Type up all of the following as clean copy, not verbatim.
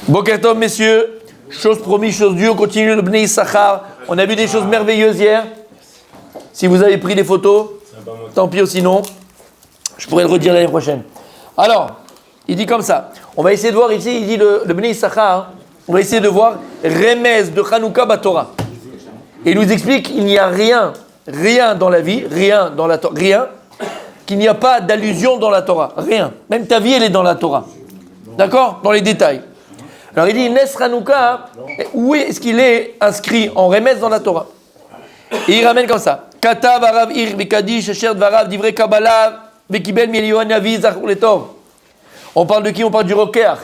Boker Tov, messieurs. Chose promise, chose due. On continue le Bnei Issachar. On a vu des choses merveilleuses hier. Si vous avez pris des photos, tant pis, sinon, je pourrais le redire l'année prochaine. Alors, il dit comme ça. On va essayer de voir ici, il dit le Bnei Issachar. On va essayer de voir Remez de Chanukah Batorah. Et il nous explique qu'il n'y a rien dans la vie, rien dans la Torah, rien, qu'il n'y a pas d'allusion dans la Torah. Rien. Même ta vie, elle est dans la Torah. D'accord? Dans les détails. Alors il dit, Nes Chanukah, où est-ce qu'il est inscrit en Remez dans la Torah? Et il ramène comme ça. Katav Arav Ir Bekadish Asher Dvarav Divrei Kabbalah Bekibel Milion Navi Zachur Letov. On parle de qui? On parle du Rokeach.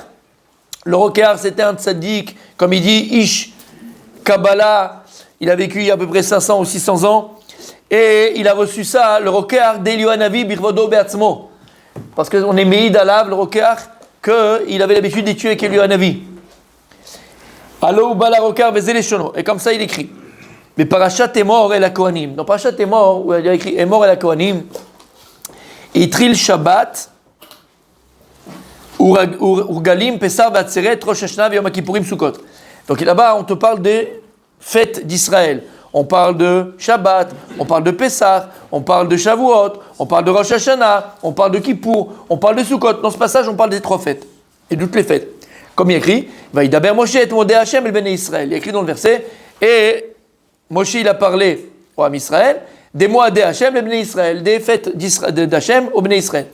Le Rokeach, c'était un tzaddik, comme il dit, Ish Kabbalah. Il a vécu il y a à peu près 500 ou 600 ans. Et il a reçu ça, le Rokeach d'Eliyahu Navi Birvodo Beatzmo. Parce qu'on est Meïd Alav, le Rokeach, qu'il avait l'habitude de tuer avec Eliyahu Navi. Allo Bala Rokeach Bezel Shono. Et comme ça, il écrit. Mais Parashat Emor et la Kohanim. Dans Parashat Emor, où il a écrit Emor et la Kohanim, Itril Shabbat, Urgalim, Pesar, Batseret, Rosh Hashanah, Yom Kippourim, Sukkot. Donc là-bas, on te parle des fêtes d'Israël. On parle de Shabbat, on parle de Pessah, on parle de Shavuot, on parle de Rosh Hashanah, on parle de Kippour, on parle de Sukkot. Dans ce passage, on parle des 3 fêtes et de toutes les fêtes. Comme il écrit, Vaïdaber Moshe et Modé Hashem el Bnei Israël. Il est écrit dans le verset, et Moshe il a parlé au Ham Israël des Moadé Hashem el Bnei Israël, des fêtes d'Hashem au Bnei Israël.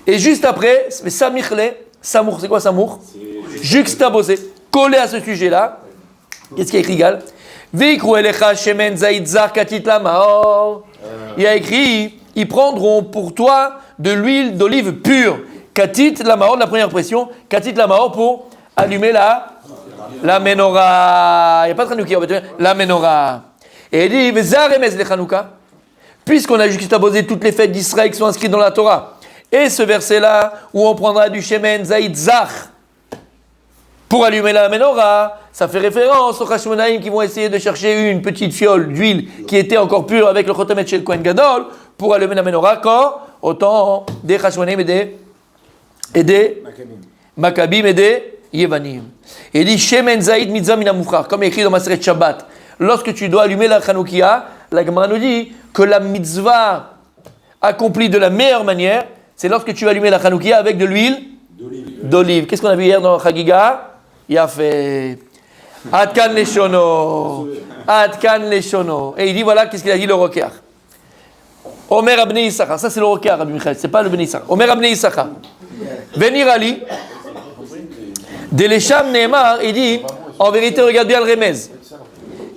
Et juste après, Samichle, Samour, c'est quoi Samour? Juxtaposé, collé à ce sujet-là. Qu'est-ce qu'il y a écrit égal? Il a écrit, ils prendront pour toi de l'huile d'olive pure. Katit la mahor, la première pression. Katit la mahor pour allumer la menorah. Il n'y a pas de Chanukah, on va dire la menorah. Et il dit, Vezaremez le Chanukah, puisqu'on a juxtaposé toutes les fêtes d'Israël qui sont inscrites dans la Torah. Et ce verset-là, où on prendra du Shemen Zaïd Zach pour allumer la menorah, ça fait référence aux Hashmonaïm qui vont essayer de chercher une petite fiole d'huile qui était encore pure avec le Chotamet Shel Kohen Gadol pour allumer la menorah quand au temps des Hashmonaïm et des Maccabim et des Yevanim. Et il dit Shemen Zaïd Mitzvah Min HaMufrach, comme écrit dans Maseret Shabbat. Lorsque tu dois allumer la Chanukah, la Gemara nous dit que la mitzvah accomplie de la meilleure manière, c'est lorsque tu vas allumer la Chanukah avec de l'huile d'olive. Qu'est-ce qu'on a vu hier dans Chagiga? Il a fait Adkan Leshono. Adkan Leshono. Et il dit voilà, qu'est-ce qu'il a dit le Rokeach. Omer Abnei Issachar. Ça c'est le Rokeach, Rabbi Michael, c'est pas le Bnei Issachar. Omer Abnei Issachar. Venir Ali. Delesham Nehemar, il dit en vérité, regarde bien le Remez.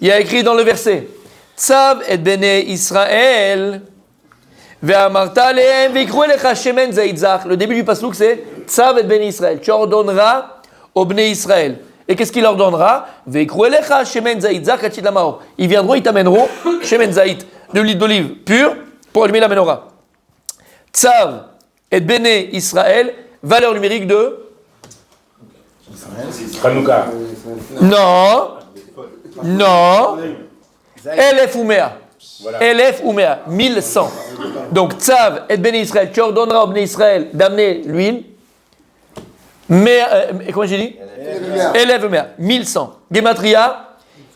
Il y a écrit dans le verset Tzav et Bnei Israël. Le début du passouk c'est Tzav et Bnei Israël. Tu ordonneras au Bnei Israël. Et qu'est-ce qu'il leur donnera? Ils viendront, ils t'amèneront Shemen Zaït, de l'huile d'olive pure pour allumer la menorah. Tzav et Bnei Israël, valeur numérique de Chanukah. Non. Elef Umea. Elef Umea, 1100. Donc, Tzav et Bnei Israël, tu ordonneras au Bnei Israël d'amener l'huile. Mais, comment j'ai dit? Elef Umea, 1100. Gematria,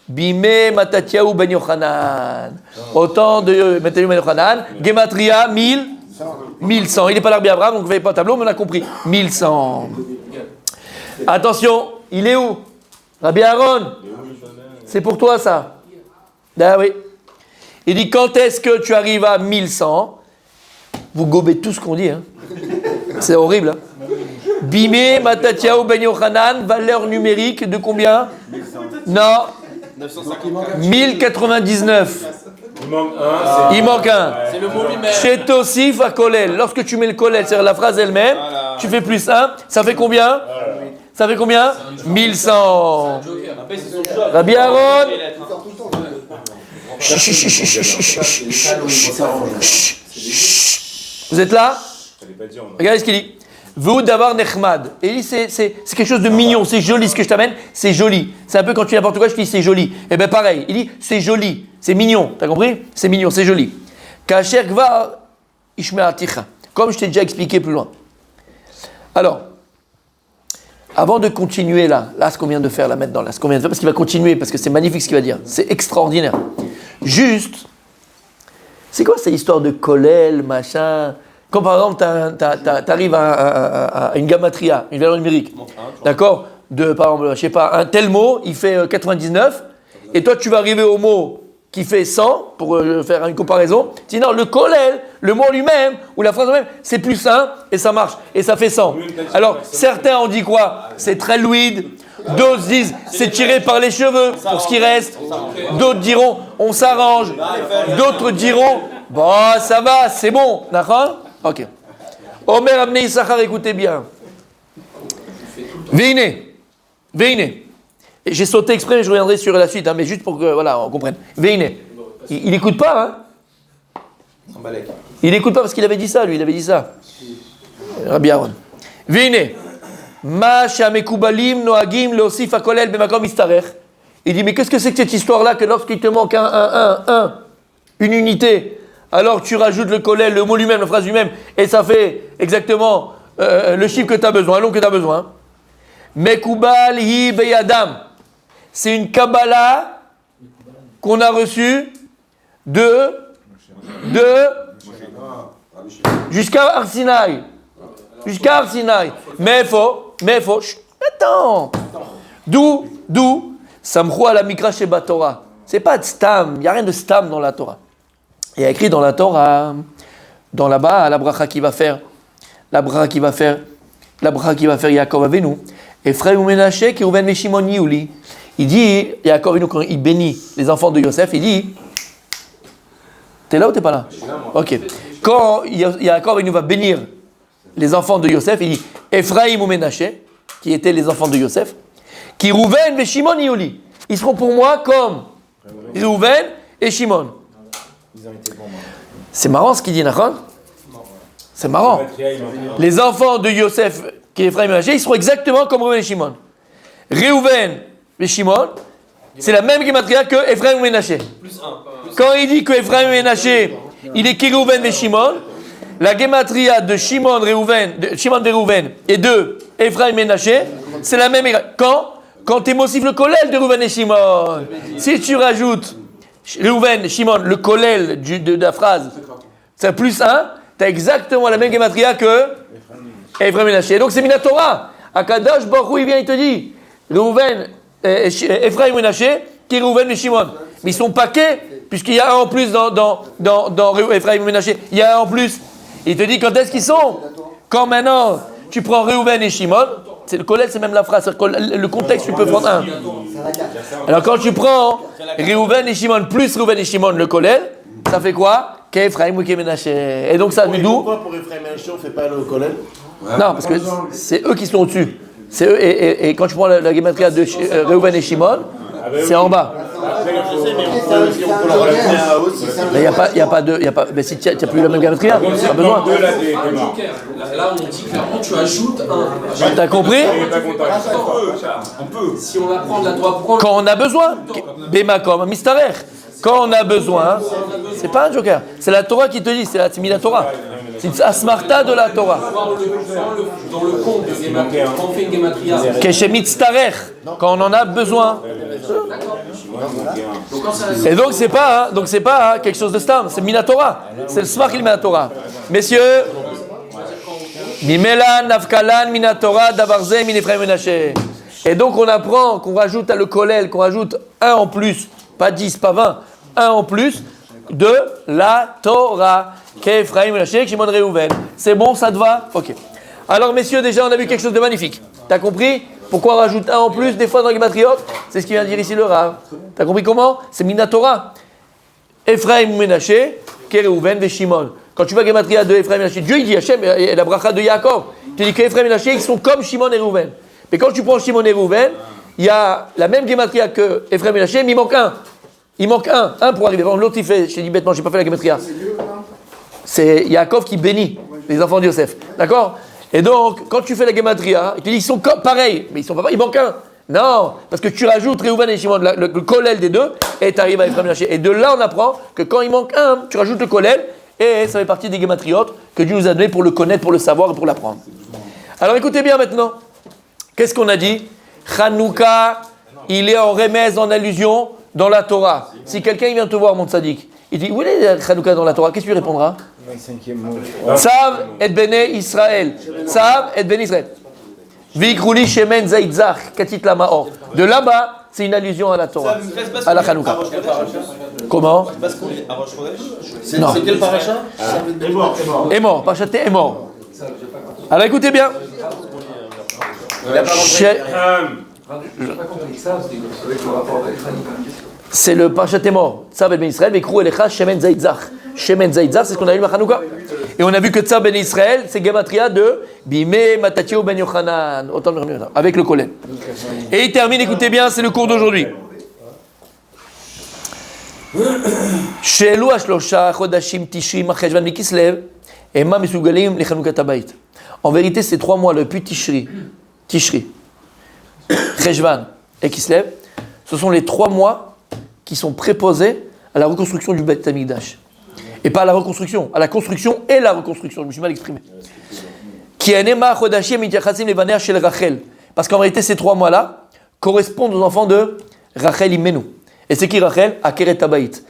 Bime Matatiaou Ben Yochanan. Autant de Matatiaou Ben Yochanan. Gematria, 1100. Il n'est pas l'Arbi Abraham, donc vous ne voyez pas le tableau, mais on a compris. 1100. Attention, il est où? Rabbi Aaron. C'est pour toi ça. Ah oui. Il dit quand est-ce que tu arrives à 1100? Vous gobez tout ce qu'on dit. Hein. C'est horrible. Hein. Bimé, Matatiaou, Ben Yochanan, valeur numérique de combien? Non. 1099. Il manque un. C'est le mot lui-même. Chez Tosif à Kolel. Lorsque tu mets le Kolel, c'est-à-dire la phrase elle-même, tu fais plus 1. Ça fait combien? Ça fait combien? 1100. Rabbi Aaron. Vous êtes là? Regardez ce qu'il dit. Vous d'avoir Nechmad. Et il dit c'est quelque chose de mignon, c'est joli ce que je t'amène, c'est joli. C'est un peu quand tu dis n'importe quoi, je te dis c'est joli. Et bien pareil, il dit c'est joli, c'est mignon. T'as compris? C'est mignon, c'est joli. Kasher Gvar Ishme'aticha. Comme je t'ai déjà expliqué plus loin. Alors, Avant de continuer là ce qu'on vient de faire, là maintenant, là ce qu'on vient de faire, parce qu'il va continuer, parce que c'est magnifique ce qu'il va dire, c'est extraordinaire. Juste, c'est quoi cette histoire de kollel, machin? Quand par exemple, t'arrives à une gamatria, une valeur numérique, d'accord? Par exemple, je sais pas, un tel mot, il fait 99, et toi tu vas arriver au mot qui fait 100, pour faire une comparaison. Sinon, le kollel, le mot lui-même, ou la phrase lui-même, c'est plus 1, et ça marche, et ça fait 100. Alors, certains ont dit quoi? C'est très fluide. D'autres disent, c'est tiré par les cheveux, pour ce qui reste. D'autres diront, on s'arrange. D'autres diront, bon, ça va, c'est bon. D'accord? Ok. Omer Abnei Issachar, écoutez bien. Veine. Et j'ai sauté exprès, je reviendrai sur la suite, hein, mais juste pour que voilà, on comprenne. Veine. Il n'écoute pas, hein? Il n'écoute pas parce qu'il avait dit ça, lui, il avait dit ça. Rabbi Aaron. Veine. Ma shamekubalim noagim leosif hakolel bemakom istarech. Il dit, mais qu'est-ce que c'est que cette histoire-là, que lorsqu'il te manque une unité, alors tu rajoutes le kollel, le mot lui-même, la phrase lui-même, et ça fait exactement le chiffre que tu as besoin, le nom que tu as besoin. Mekubal hi beyadam. C'est une Kabbalah qu'on a reçue jusqu'à Arsinaï. Jusqu'à Arsinaï. Mais il faut, attends. D'où, Samchou ala mikra sheba Torah. C'est pas de stam, il n'y a rien de stam dans la Torah. Il y a écrit dans la Torah, dans là-bas, la bracha qui va faire Yaakov Avinu, Ephraim ou Ménaché qui ouven Meshimon Yuli. Il dit, Yaakov Avinu, quand il bénit les enfants de Yosef, il dit, t'es là ou t'es pas là? Ok. Quand Yaakov Avinu va bénir les enfants de Yosef, il dit, Ephraim ou Ménaché, qui étaient les enfants de Yosef, qui Rouven et Shimon Yuli. Ils seront pour moi comme Rouven et Shimon. C'est marrant ce qu'il dit, Nachon. C'est marrant. Les enfants de Yosef, qui est Ephraim et Ménaché, ils seront exactement comme Rouven et Shimon. Réhouven et Shimon, c'est la même gématria que Ephraim et Ménaché. Quand il dit que Ephraim et Ménaché, il est Kérouven et Shimon, la gématria de Shimon de Réhouven et de Ephraim et Ménaché, c'est la même. Quand tu émotives le kollel de Réhouven et Shimon, si tu rajoutes Réhouven, Shimon, le kollel de la phrase, c'est plus 1, tu as exactement la même gématria que Ephraim et Ménaché. Donc c'est Minatora. Akadosh Baruch Hu, il vient, il te dit, Réhouven, Ephraim et Ménaché, qui est Réhouven et Shimon. Mais ils sont paquets, puisqu'il y a un en plus dans Ephraim et Ménaché. Il y a un en plus. Il te dit quand est-ce qu'ils sont. Quand maintenant, tu prends Réhouven et Shimon, c'est le kollel, c'est même la phrase. Le contexte, tu peux prendre un. Alors quand tu prends Réhouven et Shimon plus Réhouven et Shimon, le kollel, ça fait quoi? Qu'Ephraim ou Ménaché. Et donc ça vient d'où? Pourquoi pour Ephraim et Ménaché, on ne fait pas le kollel? Non, parce que c'est eux qui sont au-dessus. C'est eux, et quand tu prends la gématria de Réhouven et Shimon, c'est en bas. Mais il n'y a pas de. Mais si tu n'as plus la même gématria, tu n'as pas besoin. Là, on dit clairement, tu ajoutes un. T'as compris? On peut. Si on apprend de la Torah, pourquoi? Quand on a besoin. Bemakom, Mistarech. Quand on a besoin, c'est pas un joker. C'est la Torah qui te dit, c'est la Torah. C'est une asmarta de la Torah. Dans le compte de Gematria, quand on fait une Gematria. Keshemitstarech, quand on en a besoin. Et donc c'est pas quelque chose de stam, c'est Minatora. C'est le Smach il Minatora. Messieurs, Mimelan, Nafkalan, Minatora, Davarze, Minefraim Menaché. Et donc on apprend qu'on rajoute à le kollel, qu'on rajoute un en plus, pas 10, pas 20, un en plus de la Torah. Qu'Ephraim Menaché, Shimon Réhouven. C'est bon, ça te va? Ok. Alors messieurs, déjà on a vu quelque chose de magnifique. T'as compris pourquoi on rajoute un en plus des fois dans les Gématriot? C'est ce qu'il vient de dire ici le Rav. T'as compris comment? C'est Minatora. Ephraim Menaché, Kéréhouven et Shimon. Quand tu vas Gématria de Ephraim Menaché, Dieu il dit Hachem et la bracha de Yaakov. Tu dis qu'Ephraim Menaché, ils sont comme Shimon et Réhouven. Mais quand tu prends Shimon et Réhouven, il y a la même Gématria que Ephraim Menaché, mais il manque un. Il manque un pour arriver. L'autre il fait, je t'ai dit bêtement, j'ai pas fait la Gématria. C'est Yaakov qui bénit les enfants de Yosef. D'accord? Et donc, quand tu fais la Gématria, tu dis ils sont pareils, mais ils sont pas pareils, il manque un. Non, parce que tu rajoutes Réhouven et Shimon, le kollel des deux, et tu arrives à Ephraim Menaché. Et de là, on apprend que quand il manque un, tu rajoutes le kollel, et ça fait partie des Gématriotes que Dieu nous a donné pour le connaître, pour le savoir et pour l'apprendre. Alors écoutez bien maintenant. Qu'est-ce qu'on a dit? Hanouka, il est en remèze, en allusion dans la Torah. Si quelqu'un vient te voir, mon tzaddik, il dit, où est Hanouka dans la Torah? Qu'est-ce que tu lui répondras? Tzav et Bene Israël. Tzav et Bene Israël. Vikrouli Shemen Zaitzach, Katit Lamaor. De là-bas, c'est une allusion à la Torah, à la Hanouka. Comment? Non. C'est quel paracha? Est mort, Pachaté est mort. Alors écoutez bien. C'est le Pachaté mort. Tzav et Ben Israël, Vikrou Elecha Shemen Zaitzach. Shemen Zaitzach, c'est ce qu'on a eu le Hanouka. Et on a vu que Tzav Ben Israël, c'est Gematria de Bimé Matatio Ben Yochanan, autant de avec le Kolen. Et il termine, écoutez bien, c'est le cours d'aujourd'hui. Sheelu Ashlosha Chodashim Tishri Cheshvan Mikislev Ema Mesugalim Lechanukat Habayit. En vérité, ces 3 mois, depuis Tishri, Cheshvan et Kislev, ce sont les 3 mois qui sont préposés à la reconstruction du Beit Hamikdash. Et pas à la reconstruction, à la construction et la reconstruction. Je me suis mal exprimé. Parce qu'en réalité, ces 3 mois-là correspondent aux enfants de Rachel Imenu. Et c'est qui Rachel? Akeret Habayit.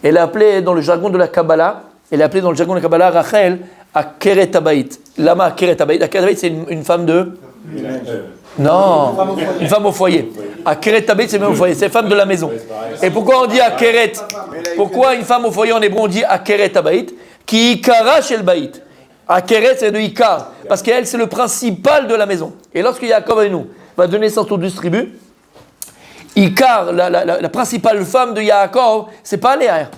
Elle est appelée dans le jargon de la Kabbalah, Rachel Akeret Habayit. Lama Akeret Habayit. Akeret Habayit, c'est une femme de... Non, une femme au foyer. Akeret Habayit, c'est même au foyer, c'est femme de la maison. Et pourquoi on dit Akeret? Pourquoi une femme au foyer en hébreu on dit Akeret Habayit? Ki Ikara shel Bayit. Akeret, c'est de Ikar. Parce qu'elle, c'est le principal de la maison. Et lorsque Yaakov Avinu va donner naissance aux 12 tribus, Ikar, la principale femme de Yaakov, c'est pas Léa,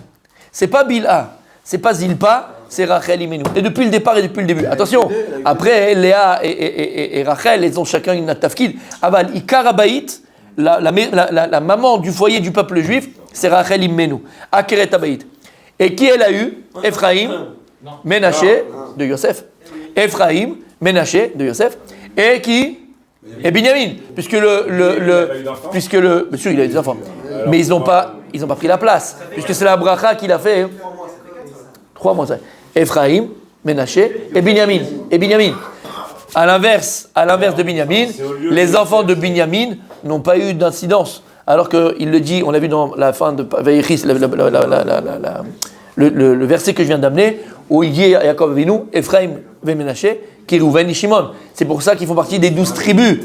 c'est pas Bilha, c'est pas Zilpa, c'est Rachel Imenu. Et depuis le départ et depuis le début. Attention, après Léa et Rachel, elles ont chacun une tafkid. Aval, Ikar Habayit, la maman du foyer du peuple juif, c'est Rachel Imenu. Akeret Habayit. Et qui elle a eu? Ephraim, Ménaché de Yosef. Ephraim, Ménaché de Yosef. Et qui? Et Binyamin, puisque bien sûr il a eu des enfants, mais ils n'ont pas pris la place, puisque c'est la bracha qu'il a fait 3 mois. Ephraim, Ménaché et Binyamin. À l'inverse de Binyamin, les enfants de Binyamin n'ont pas eu d'incidence, alors qu'il le dit, on l'a vu dans la fin de Vaïchis, le verset que je viens d'amener, où il dit à Yaakov Avinu, Ephraim et Ménaché, Kirouven et Shimon. C'est pour ça qu'ils font partie des 12 tribus,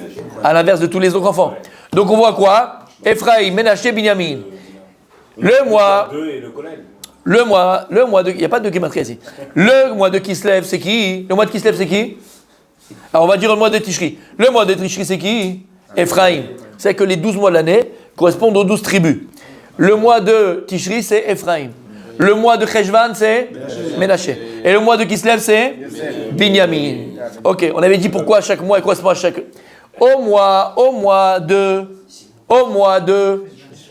à l'inverse de tous les autres enfants. Donc on voit quoi? Ephraim, Ménaché, Binyamin. Le mois de... Il n'y a pas de Gematria ici. Le mois de Kislev, c'est qui? Le mois de Kislev, c'est qui? Alors on va dire le mois de Tishri. Le mois de Tishri, c'est qui? Ephraim. C'est que les 12 mois de l'année correspondent aux 12 tribus. Le mois de Tishri, c'est Ephraim. Le mois de Cheshvan, c'est Ménaché. Et le mois de Kislev, c'est Binyamin. Ok, on avait dit pourquoi chaque mois correspond à chaque... Au mois de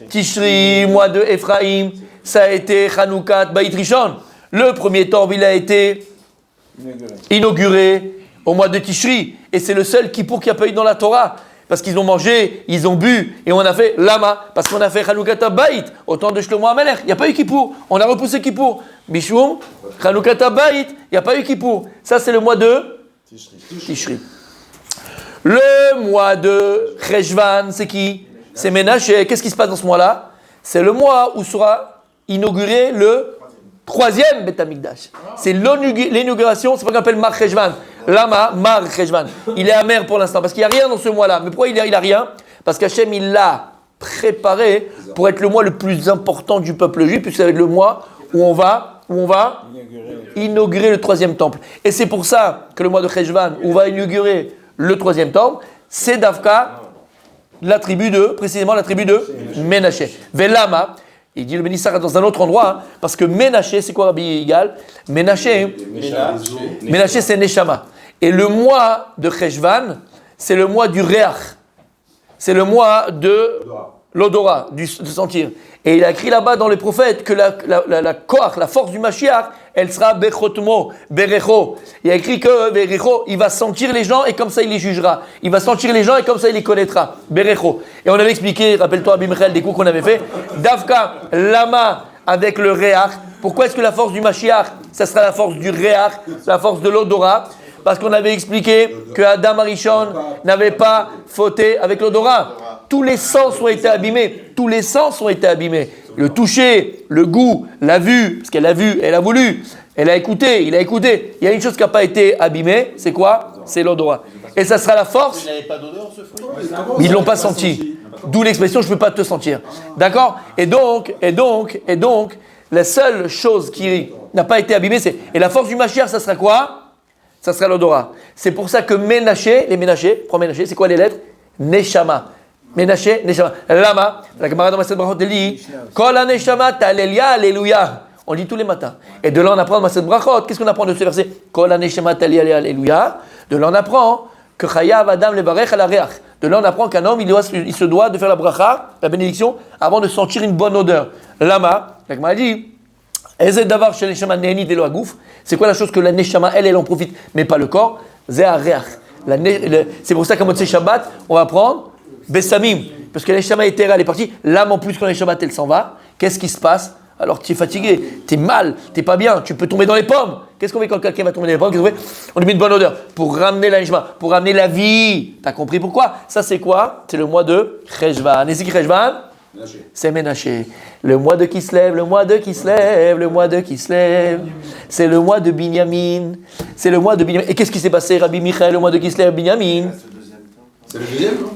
Tishri, mois de Ephraim, ça a été Hanoukat Bayit Rishon. Le premier temple, il a été inauguré au mois de Tishri. Et c'est le seul kippour qu'il n'y a pas eu dans la Torah. Parce qu'ils ont mangé, ils ont bu, et on a fait Lama, parce qu'on a fait Hanoukat Bayit, au temps de Shlomo HaMelech. Il n'y a pas eu Kippour. On a repoussé Kippour. Bishum, Hanoukat Bayit, il n'y a pas eu Kippour. Ça, c'est le mois de Tishri. Le mois de Cheshvan, c'est qui? C'est Ménaché. Qu'est-ce qui se passe dans ce mois-là? C'est le mois où sera inauguré le 3e Beit Hamikdash. C'est l'inauguration, c'est pas qu'on appelle Mar Cheshvan. Lama, Mar Cheshvan. Il est amer pour l'instant, parce qu'il n'y a rien dans ce mois-là. Mais pourquoi il a rien? Parce qu'Hachem, il l'a préparé pour être le mois le plus important du peuple juif, puisque ça va être le mois où on va inaugurer le 3e temple. Et c'est pour ça que le mois de Cheshvan, où on va inaugurer le 3e temple, c'est Davka, précisément la tribu de Ménaché. Velama, il dit le Bénissara dans un autre endroit, parce que Ménaché, c'est quoi Rabbi Yigal? Ménaché, c'est Neshama. Et le mois de Cheshvan, c'est le mois du Réach. C'est le mois de l'odorat, de sentir. Et il a écrit là-bas dans les prophètes que la koach, la force du Mashiach, elle sera Bechotmo, Berecho. Il a écrit que Berecho, il va sentir les gens et comme ça il les jugera. Il va sentir les gens et comme ça il les connaîtra. Berecho. Et on avait expliqué, rappelle-toi Abimelech, des coups qu'on avait fait, Davka, Lama avec le Réach. Pourquoi est-ce que la force du Mashiach, ça sera la force du Réach, la force de l'odorat? Parce qu'on avait expliqué que Adam Arishon n'avait pas fauté avec l'odorat. Tous les sens ont été abîmés. Tous les sens ont été abîmés. Le toucher, le goût, la vue, parce qu'elle a vu, elle a voulu, elle a écouté, il a écouté. Il y a une chose qui n'a pas été abîmée, c'est quoi? C'est l'odorat. Et ça sera la force. Il n'avait pas d'odeur ce fruit. Ils ne l'ont pas senti. D'où l'expression, je ne peux pas te sentir. D'accord? Et donc, la seule chose qui n'a pas été abîmée, c'est... Et la force du Mashiach, ça sera quoi? Ça sera l'odorat. C'est pour ça que Ménaché, les Ménaché, prends Ménaché, c'est quoi les lettres? Neshama. Ménaché, Neshama. Lama, la camarade dans Masset Brachot, elle dit Kol ha-Neshama ta'alelia, alléluia. On lit tous les matins. Et de là, on apprend dans Masset Brachot. Qu'est-ce qu'on apprend de ce verset? Kol ha-Neshama ta'alelia, alléluia. De là, on apprend que Chayav Adam levarech al hareach. De là, on apprend qu'un homme, il se doit de faire la bracha, la bénédiction, avant de sentir une bonne odeur. Lama, la camarade dit c'est quoi la chose que la neshama, elle en profite, mais pas le corps? C'est pour ça qu'à Motzei Shabbat, on va prendre Bessamim. Parce que la neshama éthérale est partie, l'âme en plus quand la neshama elle s'en va, qu'est-ce qui se passe? Alors tu es fatigué, tu es mal, tu n'es pas bien, tu peux tomber dans les pommes. Qu'est-ce qu'on fait quand quelqu'un va tomber dans les pommes? Qu'est-ce qu'on fait? On lui met une bonne odeur pour ramener la neshama, pour ramener la vie. Tu as compris pourquoi? Ça c'est quoi? C'est le mois de Cheshvan. Et c'est qui Cheshvan? C'est Ménaché. Le mois de Kislev, le mois de Kislev, le mois de Kislev. C'est le mois de Binyamin. C'est le mois de Binyamin. Et qu'est-ce qui s'est passé, Rabbi Michael, le mois de Kislev, Binyamin? C'est le deuxième, non?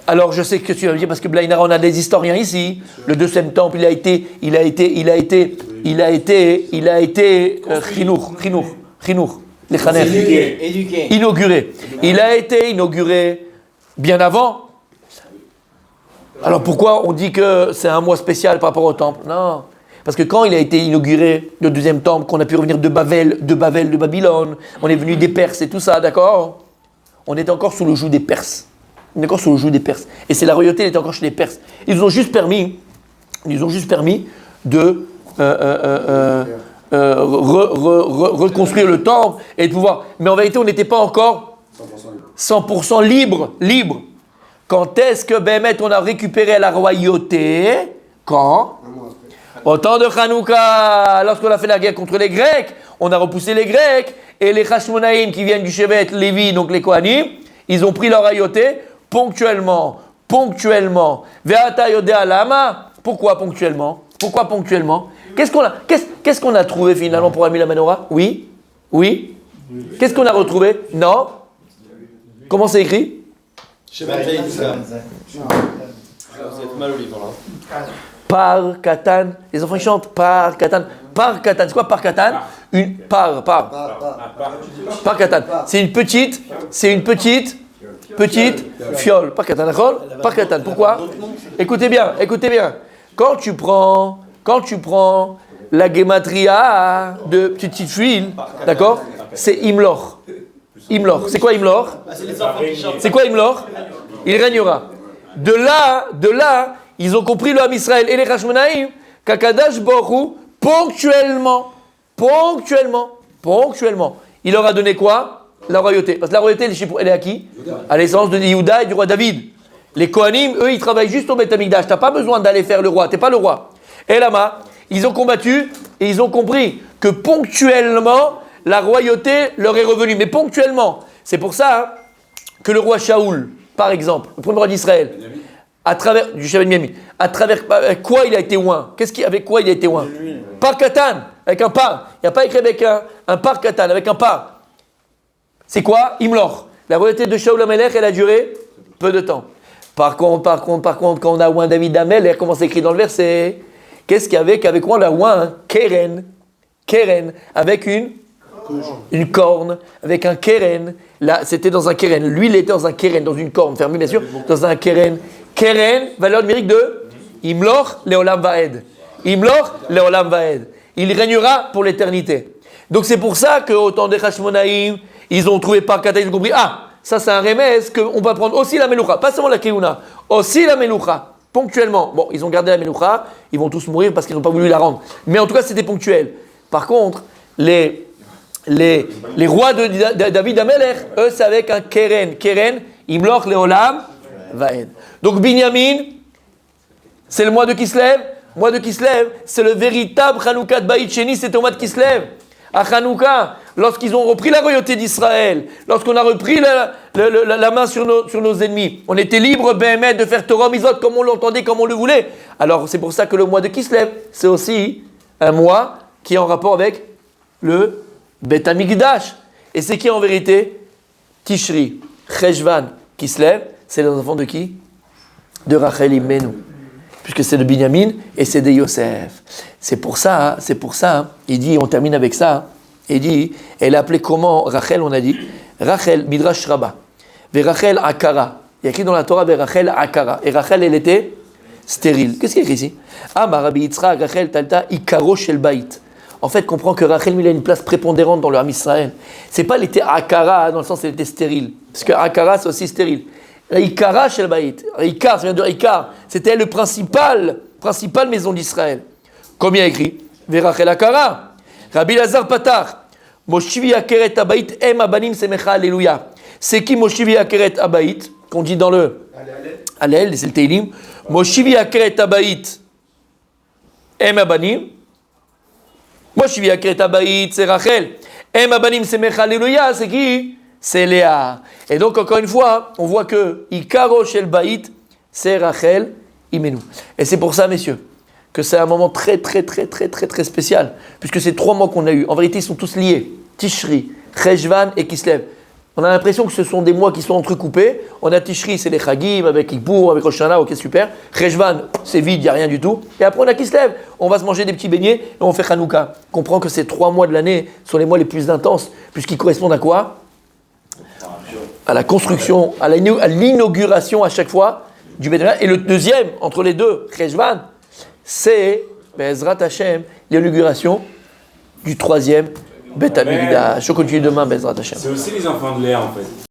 Alors je sais que tu vas me dire, parce que Blainara, on a des historiens ici. Le deuxième temple, il a été inauguré. Il a été inauguré bien avant. Alors pourquoi on dit que c'est un mois spécial par rapport au temple? Non, parce que quand il a été inauguré, le deuxième temple, qu'on a pu revenir de Babylone, on est venu des Perses et tout ça, d'accord? On était encore sous le joug des Perses. On est encore sous le joug des Perses. Et c'est la royauté, elle était encore chez les Perses. Ils nous ont juste permis de reconstruire le temple et de pouvoir... Mais en vérité, on n'était pas encore 100% libre. Quand est-ce que Bémet, on a récupéré la royauté? Quand? Au temps de Hanouka, lorsqu'on a fait la guerre contre les Grecs, on a repoussé les Grecs, et les Hashmonaïm qui viennent du Shevet Lévi, donc les Kohanim, ils ont pris leur royauté ponctuellement. Ve'ata yodea lama. Pourquoi ponctuellement? Qu'est-ce qu'on a trouvé finalement pour Ami la Menorah? Oui? Qu'est-ce qu'on a retrouvé? Non? Comment c'est écrit? Vous êtes mal au livre là. Par Katan. Les enfants ils chantent par Katan. Par Katan. C'est quoi par Katan? Une par Katan. C'est une petite fiole. Par Katan. D'accord? Par Katan. Pourquoi? Écoutez bien. Quand tu prends la gematria de petite fuile, d'accord? C'est Imlor. C'est quoi Imlor? C'est quoi Imlor? Il régnera. De là, ils ont compris le Ham Israël et les Hashmonaïm qu'Akadash Baruch Hu, ponctuellement, il leur a donné quoi? La royauté. Parce que la royauté, elle est à qui? À l'essence de Yehuda et du roi David. Les Kohanim, eux, ils travaillent juste au Beth Amikdash. Tu n'as pas besoin d'aller faire le roi, tu n'es pas le roi. Et là-bas, ils ont combattu et ils ont compris que ponctuellement, la royauté leur est revenue. Mais ponctuellement. C'est pour ça que le roi Shaoul, par exemple, le premier roi d'Israël, à travers du Shevet Binyamin, à travers quoi il a été oint? Avec quoi il a été oint? Par Katan, avec un par. Il n'y a pas écrit avec un par Katan, avec un par. C'est quoi? Imlor. La royauté de Shaoul Amelech, elle a duré peu de temps. Par contre, quand on a oint David Amelech, comment c'est écrit dans le verset? Qu'est-ce qu'il y avait? Avec quoi on l'a oint? Keren, avec une corne, avec un keren. Là, c'était dans un keren. Lui, il était dans un keren, dans une corne fermée, bien sûr, dans un keren. Keren, valeur numérique de Imlor Leolam Vaed. Il régnera pour l'éternité. Donc c'est pour ça qu'au temps des Hashmonaïm, ils ont trouvé par Kata, ils ont compris, ça c'est un remède qu'on va prendre aussi la Meloucha, pas seulement la Keuna, aussi la Meloucha, ponctuellement. Bon, ils ont gardé la Meloucha, ils vont tous mourir parce qu'ils n'ont pas voulu la rendre. Mais en tout cas, c'était ponctuel. Par contre, les rois de David Amelech, eux, c'est avec un Keren, Imloch Leolam Vaed. Donc Binyamin, c'est le mois de Kislev. C'est le véritable Hanoukat Baït Sheni, c'était au mois de Kislev. À Hanouka, lorsqu'ils ont repris la royauté d'Israël, lorsqu'on a repris la main sur nos ennemis, on était libre, Béhémet, de faire Torah Mitzvot comme on l'entendait, comme on le voulait. Alors c'est pour ça que le mois de Kislev, c'est aussi un mois qui est en rapport avec le Bet Hamikdash. Et c'est qui en vérité? Tishri, Cheshvan, Kislev, c'est les enfants de qui? De Rachel Imenu. Puisque c'est de Binyamin et c'est de Yosef. C'est pour ça, il dit, on termine avec ça, il dit, elle a appelé comment Rachel, on a dit, Rachel, Midrash Rabbah, ve Rachel Akara. Il y a écrit dans la Torah, ve Rachel Akara. Et Rachel, elle était stérile. Qu'est-ce qu'il y a écrit ici? Amar Rabbi Yitzhak, Rachel Talta, Ikaro Shel Bait. En fait, comprend que Rachel, il a une place prépondérante dans le Ham Israël. C'est pas, elle était Akara, dans le sens, elle était stérile. Parce que Akara, c'est aussi stérile. Ikara Shel Bait. Ikar, ça vient de Ikar. C'était le principale maison d'Israël. Comme il y a écrit, Verachel Akara. Rabbi Lazar Patar. Moshivi Akeret Abayit Em Abanim Semecha Alléluia. C'est qui Moshivi Akeret Abayit? Qu'on dit dans le Allel, c'est le Teilim. Moshivi Akeret Abayit Em Abanim. Moshivi Akeret Abayit, c'est Rachel. Em Abanim Semecha Alléluia, c'est qui? C'est Léa. Et donc, encore une fois, on voit que Ikaro Shel Bait, c'est Rachel Imenu. Et c'est pour ça, messieurs, que c'est un moment très spécial, puisque ces 3 mois qu'on a eus, en vérité, ils sont tous liés. Tishri, Cheshvan et Kislev. On a l'impression que ce sont des mois qui sont entrecoupés. On a Tishri, c'est les Chagim, avec Kippour, avec Rosh Hashanah, ok, super. Cheshvan, c'est vide, il n'y a rien du tout. Et après, on a Kislev. On va se manger des petits beignets et on fait Hanouka. On comprend que ces 3 mois de l'année sont les mois les plus intenses, puisqu'ils correspondent à quoi? À la construction, à l'inauguration à chaque fois du Beit Hamikdash. Et le deuxième, entre les deux, Cheshvan, c'est Be'ezrat Hashem, l'inauguration du 3e Beit Hamikdash. Je continue demain, Be'ezrat Hashem. C'est aussi les enfants de Léa en fait.